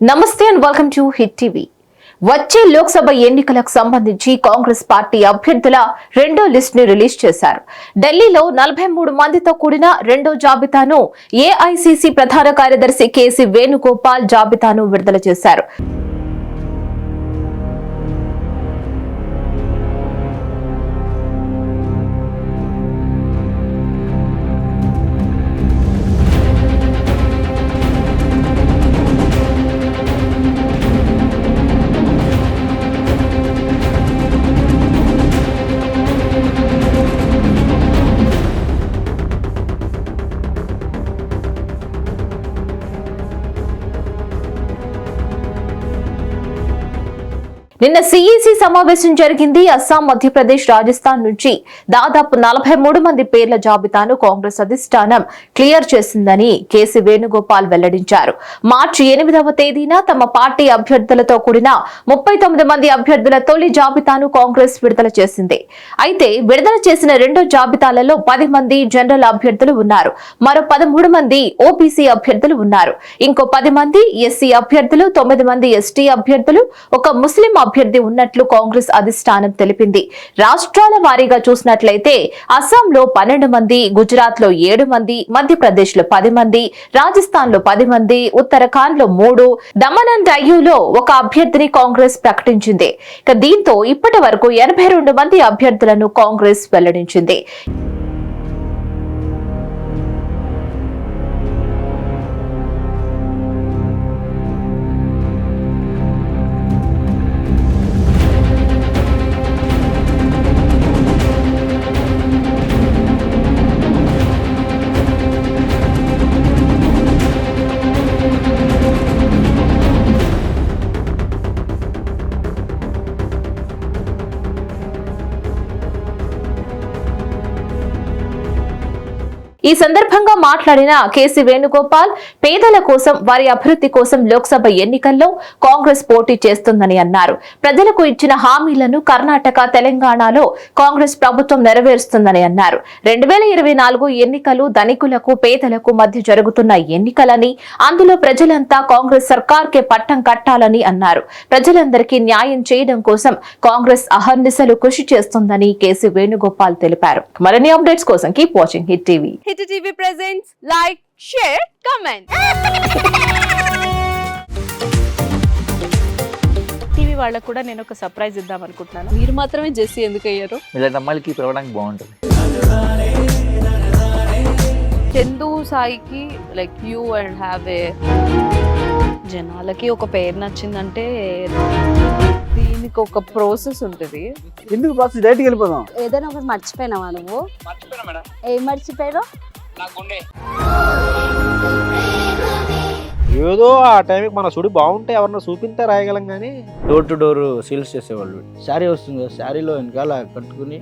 నమస్తే and welcome to hit TV. వచ్చే లోక్సభ ఎన్నికలకు సంబంధించి కాంగ్రెస్ పార్టీ అభ్యర్థుల రెండో లిస్ట్ ని రిలీజ్ చేశారు. ఢిల్లీలో 43 మందితో కూడిన రెండో జాబితాను ఏఐసీసీ ప్రధాన కార్యదర్శి కేసీ వేణుగోపాల్ జాబితాను విడుదల చేశారు. నిన్న సిఈసి సమావేశం జరిగింది. అస్సాం, మధ్యప్రదేశ్, రాజస్థాన్ నుంచి దాదాపు 43 మంది పేర్ల జాబితాను కాంగ్రెస్ అధిష్టానం క్లియర్ చేసిందని కేసీ వేణుగోపాల్ వెల్లడించారు. మార్చి 8వ తేదీన తమ పార్టీ అభ్యర్థులతో కూడిన 39 మంది అభ్యర్థుల తొలి జాబితాను కాంగ్రెస్ విడుదల చేసింది. అయితే విడుదల చేసిన రెండో జాబితాలలో 10 మంది జనరల్ అభ్యర్థులు ఉన్నారు. మరో 13 మంది ఓబీసీ అభ్యర్థులు ఉన్నారు. ఇంకో 10 మంది ఎస్సీ అభ్యర్థులు, 9 మంది ఎస్టీ అభ్యర్థులు, ఒక ముస్లిం అభ్యర్థి ఉన్నట్లు కాంగ్రెస్ అధిష్టానం తెలిపింది. రాష్ట్రాల వారీగా చూసినట్లయితే అస్సాంలో 12 మంది, గుజరాత్ లో 7 మంది, మధ్యప్రదేశ్ లో 10 మంది, రాజస్థాన్ లో 10 మంది, ఉత్తరాఖండ్ లో 3, దమన్ అండ్ డయ్యూలో ఒక అభ్యర్థిని కాంగ్రెస్ ప్రకటించింది. దీంతో ఇప్పటి వరకు 82 మంది అభ్యర్థులను కాంగ్రెస్ వెల్లడించింది. ఈ సందర్భంగా మాట్లాడిన కేసీ వేణుగోపాల్, పేదల కోసం, వారి అభివృద్ధి కోసం లోక్సభ ఎన్నికల్లో కాంగ్రెస్ పోటీ చేస్తుందని అన్నారు. ప్రజలకు ఇచ్చిన హామీలను కర్ణాటక, తెలంగాణలో కాంగ్రెస్ ప్రభుత్వం నెరవేరుస్తుందని అన్నారు. 2024 ఎన్నికలు ధనికులకు, పేదలకు మధ్య జరుగుతున్న ఎన్నికలని, అందులో ప్రజలంతా కాంగ్రెస్ సర్కార్కే పట్టం కట్టాలని అన్నారు. ప్రజలందరికీ న్యాయం చేయడం కోసం కాంగ్రెస్ అహర్నిశలు కృషి చేస్తుందని కేసీ వేణుగోపాల్ తెలిపారు. మరిన్ని అప్డేట్స్ కోసం keep watching hit TV. Hit TV presents like, share, comment. TV వాళ్ళకు కూడా నేను ఒక సర్ప్రైజ్ ఇద్దాం అనుకుంటున్నాను. మీరు మాత్రమే జెస్సీ ఎందుకు అయ్యారు? ఇలాంటి అమ్మాయిలకి పిలవడానికి బాగుంటుంది. చందు సాయికి like you and have a జనాలకి ఒక పేరు నచ్చిందంటే దీనికి ఒక ప్రాసెస్ ఉంటుంది. ఎందుకు ప్రాసెస్ డైరెక్ట్గా వెళ్ళిపోదాం. ఏదైనా ఒకటి మర్చిపోయినావా నువ్వు? ఏం మర్చిపోయావు? ఏదో ఆ టైంకి మన సుడి బాగుంటే ఎవరన్నా చూపిస్తే రాయగలం కానీ డోర్ టు డోర్ సేల్స్ చేసేవాళ్ళు. శారీ వస్తుంది, శారీలో వెనకాల కట్టుకుని